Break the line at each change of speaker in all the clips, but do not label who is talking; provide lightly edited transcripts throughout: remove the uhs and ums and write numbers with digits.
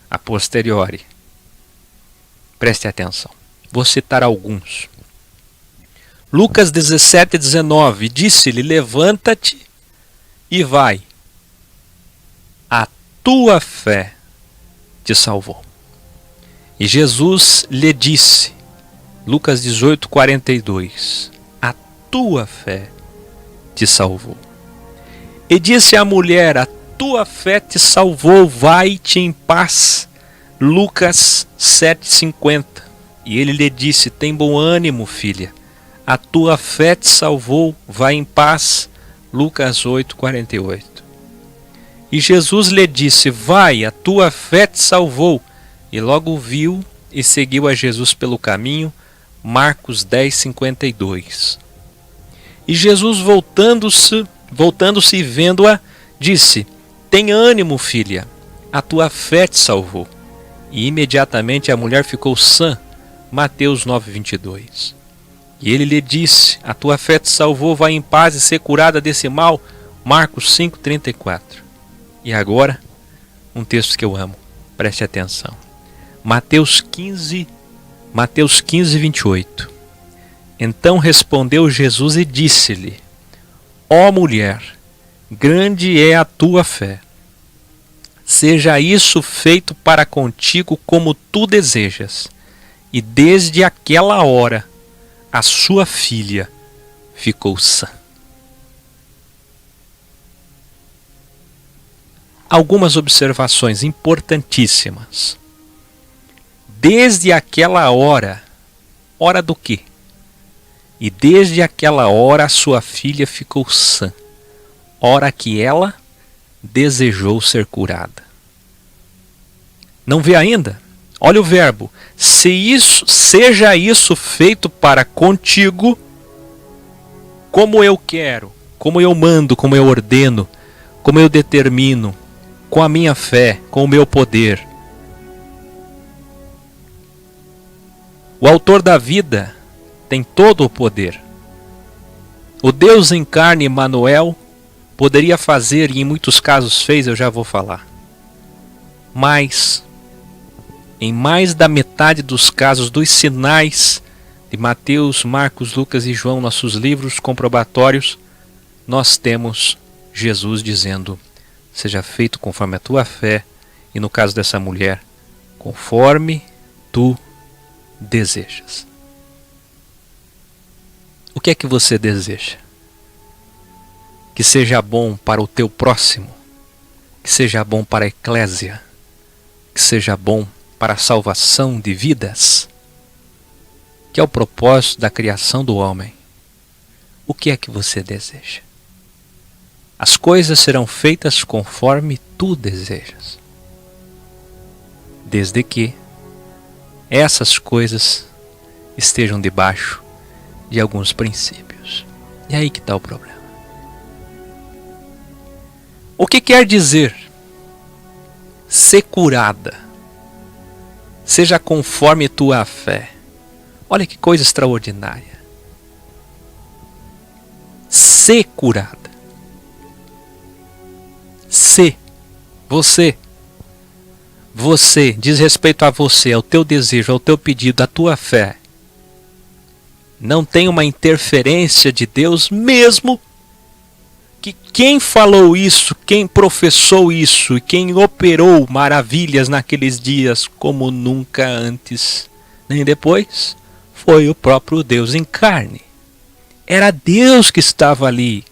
a posteriori. Preste atenção. Vou citar alguns. Lucas 17:19. Disse-lhe: levanta-te e vai. A tua fé te salvou. E Jesus lhe disse, Lucas 18:42. A tua fé te salvou. E disse à mulher: a tua fé te salvou, vai-te em paz. Lucas 7:50. E ele lhe disse: tem bom ânimo, filha, a tua fé te salvou, vai em paz. Lucas 8:48. E Jesus lhe disse: vai, a tua fé te salvou. E logo viu e seguiu a Jesus pelo caminho. Marcos 10:52. E Jesus voltando-se e vendo-a, disse: tem ânimo, filha, a tua fé te salvou. E imediatamente a mulher ficou sã. Mateus 9:22. E ele lhe disse: a tua fé te salvou, vai em paz e ser curada desse mal. Marcos 5:34. E agora, um texto que eu amo, preste atenção. Mateus 15:28. Então respondeu Jesus e disse-lhe: ó mulher, grande é a tua fé. Seja isso feito para contigo como tu desejas. E desde aquela hora, a sua filha ficou sã. Algumas observações importantíssimas. Desde aquela hora, hora do quê? E desde aquela hora a sua filha ficou sã, hora que ela desejou ser curada. Não vê ainda? Olha o verbo. Seja isso feito para contigo, como eu quero, como eu mando, como eu ordeno, como eu determino, com a minha fé, com o meu poder. O autor da vida tem todo o poder. O Deus em carne, Emmanuel, poderia fazer, e em muitos casos fez, eu já vou falar. Mas, em mais da metade dos casos, dos sinais de Mateus, Marcos, Lucas e João, nossos livros comprobatórios, nós temos Jesus dizendo: seja feito conforme a tua fé, e no caso dessa mulher, conforme tu desejas. O que é que você deseja? Que seja bom para o teu próximo, que seja bom para a eclésia, que seja bom para a salvação de vidas, que é o propósito da criação do homem. O que é que você deseja? As coisas serão feitas conforme tu desejas, desde que essas coisas estejam debaixo de alguns princípios. E aí que está o problema. O que quer dizer ser curada? Seja conforme tua fé. Olha que coisa extraordinária. Ser curada. Se você diz respeito a você, ao teu desejo, ao teu pedido, à tua fé, não tem uma interferência de Deus, mesmo que quem falou isso, quem professou isso e quem operou maravilhas naqueles dias como nunca antes nem depois, foi o próprio Deus em carne. Era Deus que estava ali.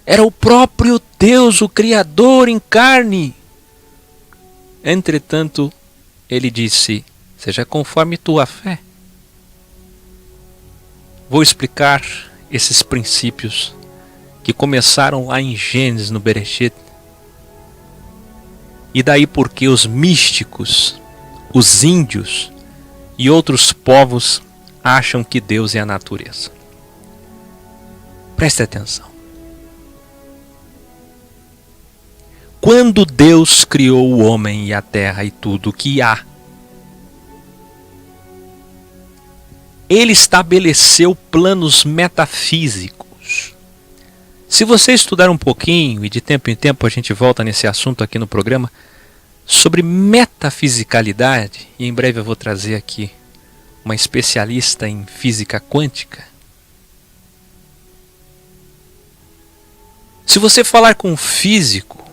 Era o próprio Deus, o Criador em carne. Entretanto, ele disse: seja conforme tua fé. Vou explicar esses princípios que começaram lá em Gênesis, no Bereshit. E daí porque os místicos, os índios e outros povos acham que Deus é a natureza. Preste atenção. Quando Deus criou o homem e a terra e tudo o que há, Ele estabeleceu planos metafísicos. Se você estudar um pouquinho, e de tempo em tempo a gente volta nesse assunto aqui no programa, sobre metafisicalidade, e em breve eu vou trazer aqui uma especialista em física quântica. Se você falar com um físico,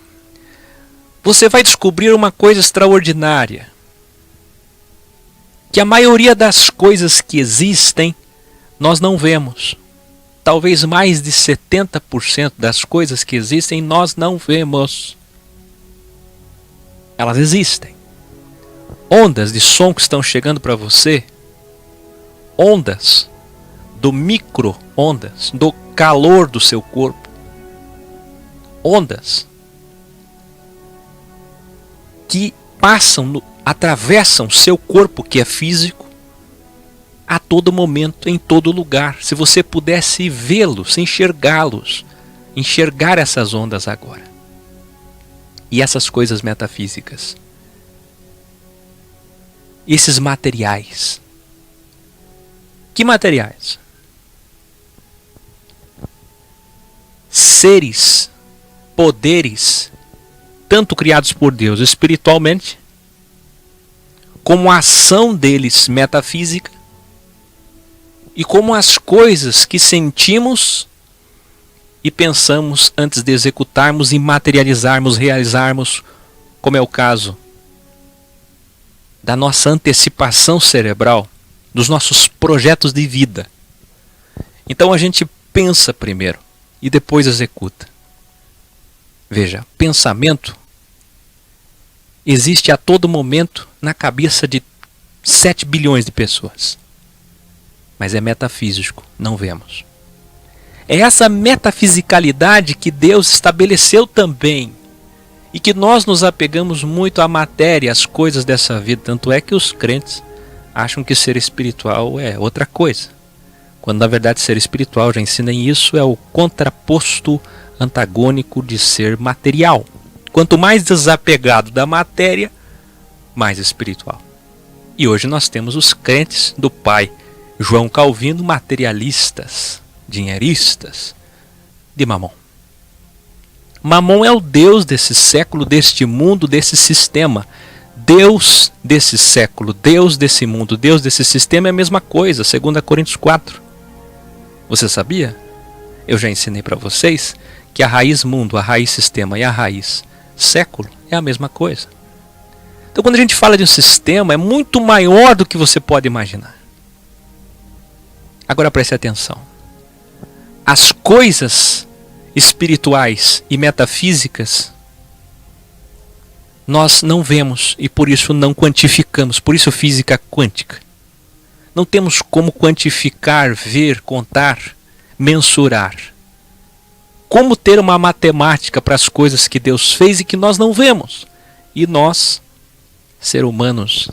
você vai descobrir uma coisa extraordinária. Que a maioria das coisas que existem, nós não vemos. Talvez mais de 70% das coisas que existem, nós não vemos. Elas existem. Ondas de som que estão chegando para você, ondas do micro-ondas, do calor do seu corpo, ondas que passam, atravessam seu corpo que é físico a todo momento, em todo lugar. Se você pudesse vê-los, enxergá-los, enxergar essas ondas agora. E essas coisas metafísicas. Esses materiais. Que materiais? Seres, poderes, tanto criados por Deus espiritualmente, como a ação deles metafísica, e como as coisas que sentimos e pensamos antes de executarmos e materializarmos, realizarmos, como é o caso da nossa antecipação cerebral, dos nossos projetos de vida. Então a gente pensa primeiro e depois executa. Veja, pensamento existe a todo momento na cabeça de 7 bilhões de pessoas. Mas é metafísico, não vemos. É essa metafisicalidade que Deus estabeleceu também. E que nós nos apegamos muito à matéria, às coisas dessa vida. Tanto é que os crentes acham que ser espiritual é outra coisa. Quando na verdade ser espiritual, já ensina isso, é o contraposto antagônico de ser material. Quanto mais desapegado da matéria, mais espiritual. E hoje nós temos os crentes do pai João Calvino, materialistas, dinheiristas, de Mamon. Mamon é o Deus desse século, deste mundo, desse sistema. Deus desse século, Deus desse mundo, Deus desse sistema é a mesma coisa, 2 Coríntios 4. Você sabia? Eu já ensinei para vocês que a raiz mundo, a raiz sistema e a raiz século é a mesma coisa. Então quando a gente fala de um sistema, é muito maior do que você pode imaginar. Agora preste atenção. As coisas espirituais e metafísicas nós não vemos e por isso não quantificamos. Por isso física quântica. Não temos como quantificar, ver, contar, mensurar. Como ter uma matemática para as coisas que Deus fez e que nós não vemos. E nós, seres humanos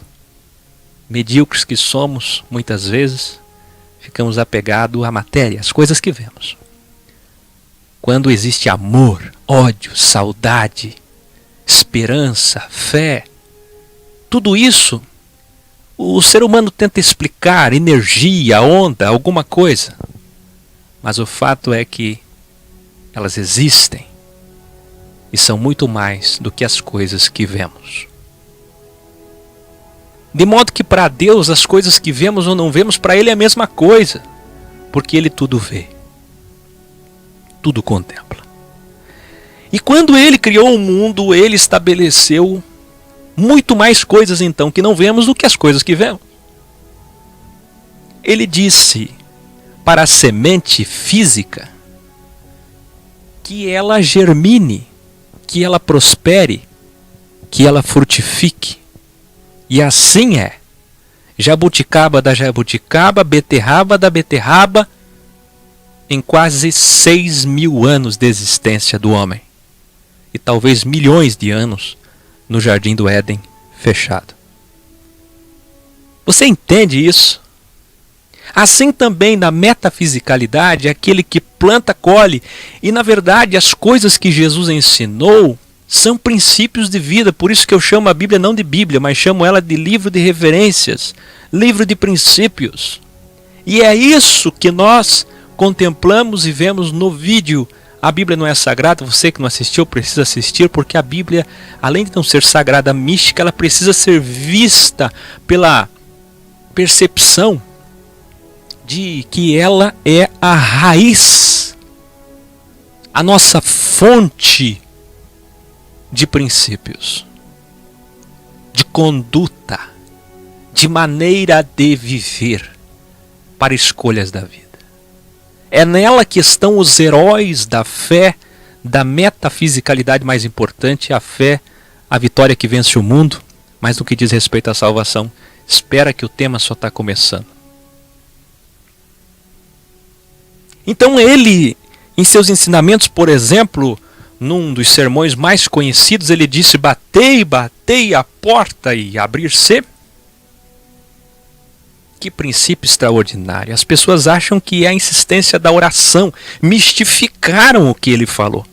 medíocres que somos, muitas vezes, ficamos apegados à matéria, às coisas que vemos. Quando existe amor, ódio, saudade, esperança, fé, tudo isso, o ser humano tenta explicar, energia, onda, alguma coisa. Mas o fato é que elas existem e são muito mais do que as coisas que vemos. De modo que para Deus as coisas que vemos ou não vemos, para Ele é a mesma coisa. Porque Ele tudo vê. Tudo contempla. E quando Ele criou o mundo, Ele estabeleceu muito mais coisas então que não vemos do que as coisas que vemos. Ele disse para a semente física que ela germine, que ela prospere, que ela frutifique. E assim é. Jabuticaba da jabuticaba, beterraba da beterraba, em quase 6.000 anos de existência do homem. E talvez milhões de anos no Jardim do Éden fechado. Você entende isso? Assim também na metafisicalidade, aquele que planta, colhe. E na verdade as coisas que Jesus ensinou são princípios de vida, por isso que eu chamo a Bíblia não de Bíblia, mas chamo ela de livro de referências, livro de princípios. E é isso que nós contemplamos e vemos no vídeo A Bíblia não é sagrada, você que não assistiu precisa assistir, porque a Bíblia, além de não ser sagrada, mística, ela precisa ser vista pela percepção de que ela é a raiz, a nossa fonte de princípios, de conduta, de maneira de viver para escolhas da vida. É nela que estão os heróis da fé, da metafisicalidade mais importante, a fé, a vitória que vence o mundo, mas no que diz respeito à salvação, espera que o tema só está começando. Então ele, em seus ensinamentos, por exemplo, num dos sermões mais conhecidos, ele disse: batei, batei a porta e abrir-se. Que princípio extraordinário. As pessoas acham que é a insistência da oração. Mistificaram o que ele falou.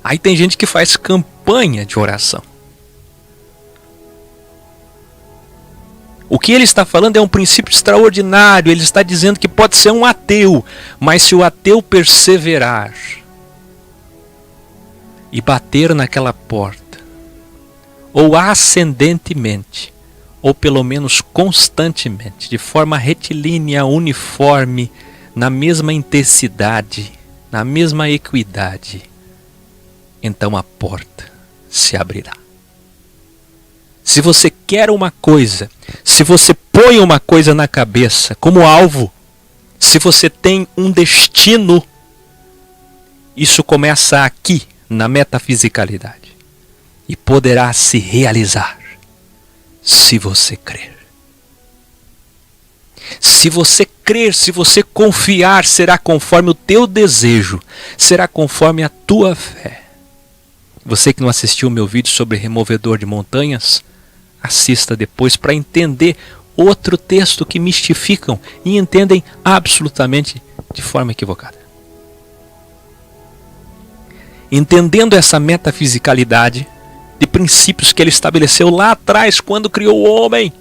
Aí tem gente que faz campanha de oração. O que ele está falando é um princípio extraordinário. Ele está dizendo que pode ser um ateu, mas se o ateu perseverar e bater naquela porta, ou ascendentemente, ou pelo menos constantemente, de forma retilínea, uniforme, na mesma intensidade, na mesma equidade, então a porta se abrirá. Se você quer uma coisa, se você põe uma coisa na cabeça como alvo, se você tem um destino, isso começa aqui, na metafisicalidade, e poderá se realizar se você crer. Se você crer, se você confiar, será conforme o teu desejo, será conforme a tua fé. Você que não assistiu o meu vídeo sobre removedor de montanhas, assista depois para entender outro texto que mistificam e entendem absolutamente de forma equivocada. Entendendo essa metafisicalidade de princípios que ele estabeleceu lá atrás quando criou o homem,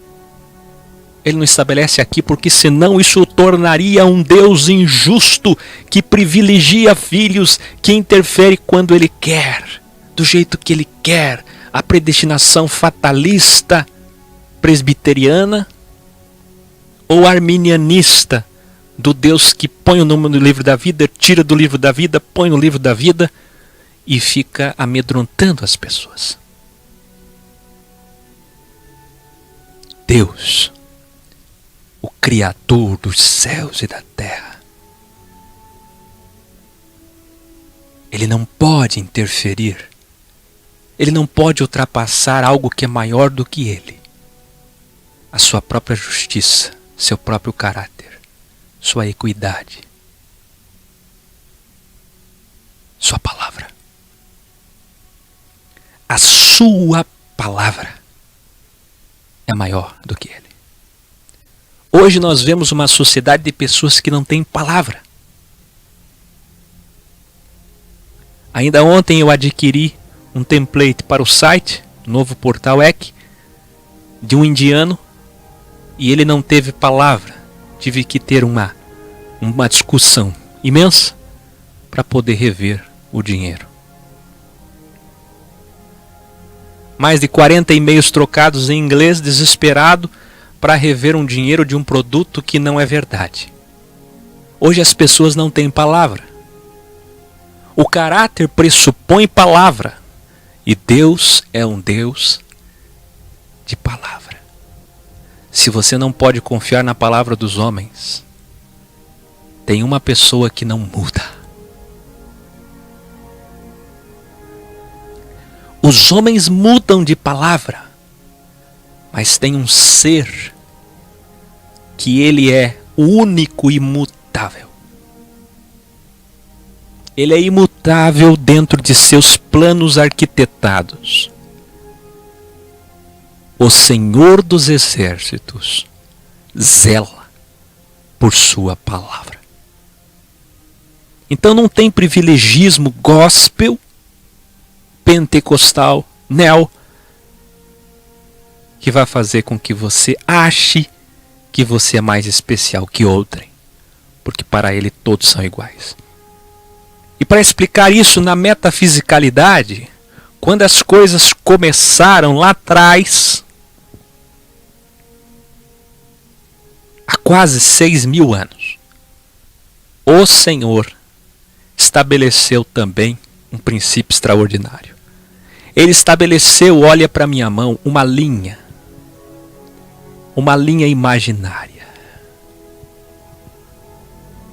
ele não estabelece aqui porque senão isso o tornaria um Deus injusto que privilegia filhos, que interfere quando ele quer, do jeito que ele quer. A predestinação fatalista presbiteriana ou arminianista do Deus que põe o nome no livro da vida, tira do livro da vida, põe no livro da vida e fica amedrontando as pessoas. Deus, o Criador dos céus e da terra, ele não pode interferir. Ele não pode ultrapassar algo que é maior do que ele. A sua própria justiça, seu próprio caráter, sua equidade, sua palavra. A sua palavra é maior do que ele. Hoje nós vemos uma sociedade de pessoas que não têm palavra. Ainda ontem eu adquiri um template para o site, novo portal EC, de um indiano, e ele não teve palavra. Tive que ter uma discussão imensa para poder rever o dinheiro. Mais de 40 e-mails trocados em inglês, desesperado, para rever um dinheiro de um produto que não é verdade. Hoje as pessoas não têm palavra. O caráter pressupõe palavra. E Deus é um Deus de palavra. Se você não pode confiar na palavra dos homens, tem uma pessoa que não muda. Os homens mudam de palavra, mas tem um ser que ele é único e imutável. Ele é imutável dentro de seus planos arquitetados. O Senhor dos Exércitos zela por sua palavra. Então não tem privilegismo gospel, pentecostal, neo, que vai fazer com que você ache que você é mais especial que outrem, porque para ele todos são iguais. E para explicar isso na metafisicalidade, quando as coisas começaram lá atrás, há quase 6.000 anos, o Senhor estabeleceu também um princípio extraordinário. Ele estabeleceu, olha para minha mão, uma linha imaginária.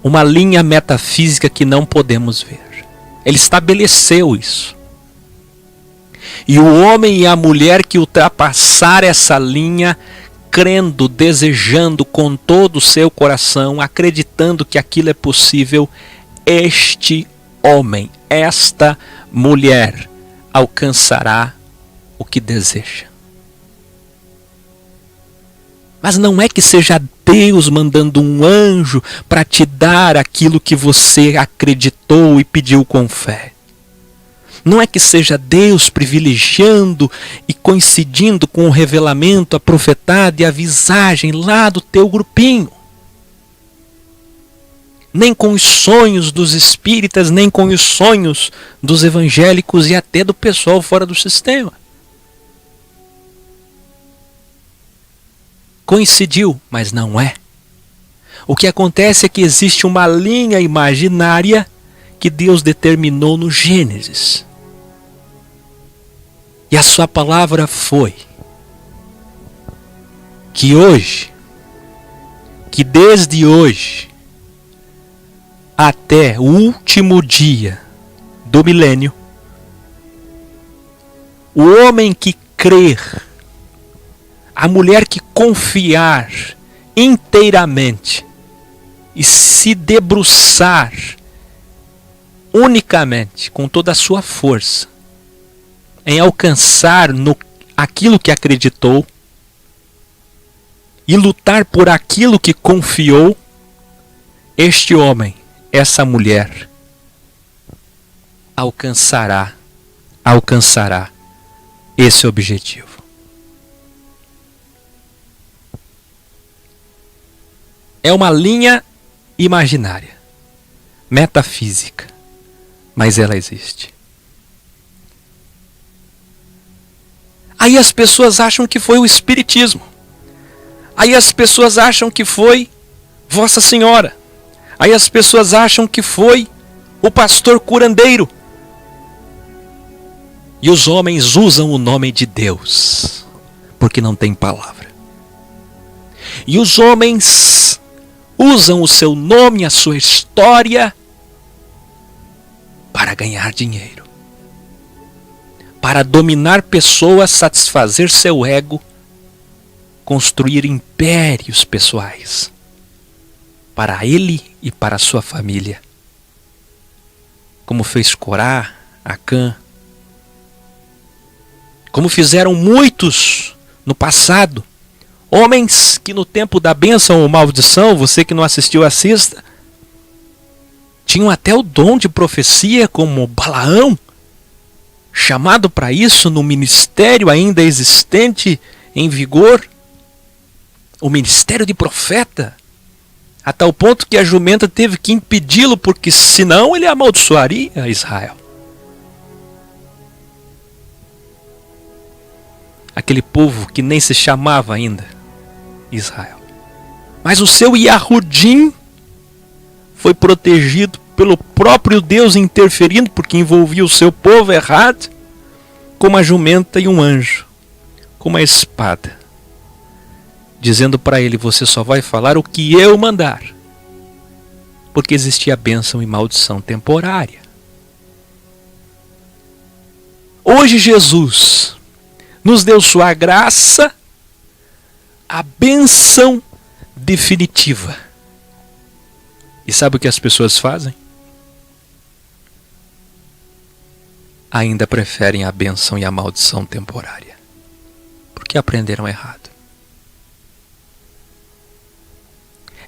Uma linha metafísica que não podemos ver. Ele estabeleceu isso. E o homem e a mulher que ultrapassar essa linha, crendo, desejando com todo o seu coração, acreditando que aquilo é possível, este homem, esta mulher, alcançará o que deseja. Mas não é que seja Deus mandando um anjo para te dar aquilo que você acreditou e pediu com fé. Não é que seja Deus privilegiando e coincidindo com o revelamento, a profetada e a visagem lá do teu grupinho. Nem com os sonhos dos espíritas, nem com os sonhos dos evangélicos e até do pessoal fora do sistema. Coincidiu, mas não é. O que acontece é que existe uma linha imaginária que Deus determinou no Gênesis. E a sua palavra foi que hoje, que desde hoje até o último dia do milênio, o homem que crer, a mulher que confiar inteiramente e se debruçar unicamente com toda a sua força em alcançar aquilo que acreditou e lutar por aquilo que confiou, este homem, essa mulher, alcançará esse objetivo. É uma linha imaginária, metafísica, mas ela existe. Aí as pessoas acham que foi o Espiritismo. Aí as pessoas acham que foi Vossa Senhora. Aí as pessoas acham que foi o pastor curandeiro. E os homens usam o nome de Deus, porque não tem palavra. E os homens usam o seu nome, a sua história, para ganhar dinheiro. Para dominar pessoas, satisfazer seu ego, construir impérios pessoais. Para ele e para a sua família. Como fez Corá, Acã. Como fizeram muitos no passado. Homens que no tempo da bênção ou maldição, você que não assistiu, assista. Tinham até o dom de profecia, como Balaão. Chamado para isso no ministério ainda existente, em vigor. O ministério de profeta. A tal ponto que a jumenta teve que impedi-lo, porque senão ele amaldiçoaria Israel. Aquele povo que nem se chamava ainda Israel. Mas o seu Yahudim foi protegido pelo próprio Deus interferindo, porque envolvia o seu povo errado, com uma jumenta e um anjo, com uma espada, dizendo para ele: você só vai falar o que eu mandar, porque existia bênção e maldição temporária. Hoje Jesus nos deu sua graça, a bênção definitiva. E sabe o que as pessoas fazem? Ainda preferem a bênção e a maldição temporária, porque aprenderam errado.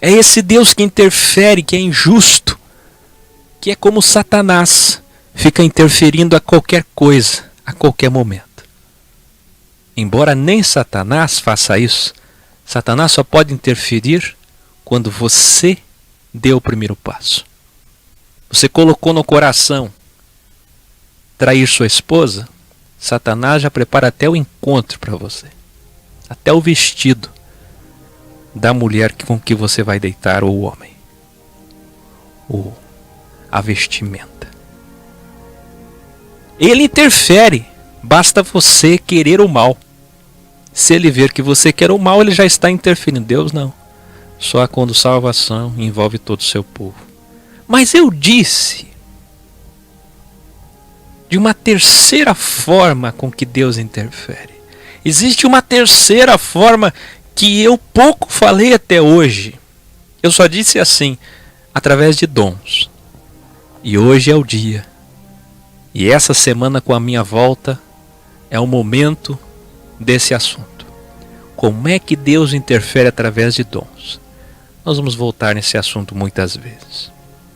É esse Deus que interfere, que é injusto, que é como Satanás, fica interferindo a qualquer coisa, a qualquer momento. Embora nem Satanás faça isso, Satanás só pode interferir quando você deu o primeiro passo. você colocou no coração trair sua esposa, Satanás já prepara até o encontro para você. Até o vestido da mulher com que você vai deitar, ou o homem. Ou a vestimenta. Ele interfere, basta você querer o mal. Se ele ver que você quer o mal, ele já está interferindo. Deus não. Só quando salvação envolve todo o seu povo. Mas eu disse de uma terceira forma com que Deus interfere. Existe uma terceira forma que eu pouco falei até hoje. Eu só disse assim, através de dons. E hoje é o dia. E essa semana com a minha volta é o momento desse assunto. Como é que Deus interfere através de dons? Nós vamos voltar nesse assunto muitas vezes.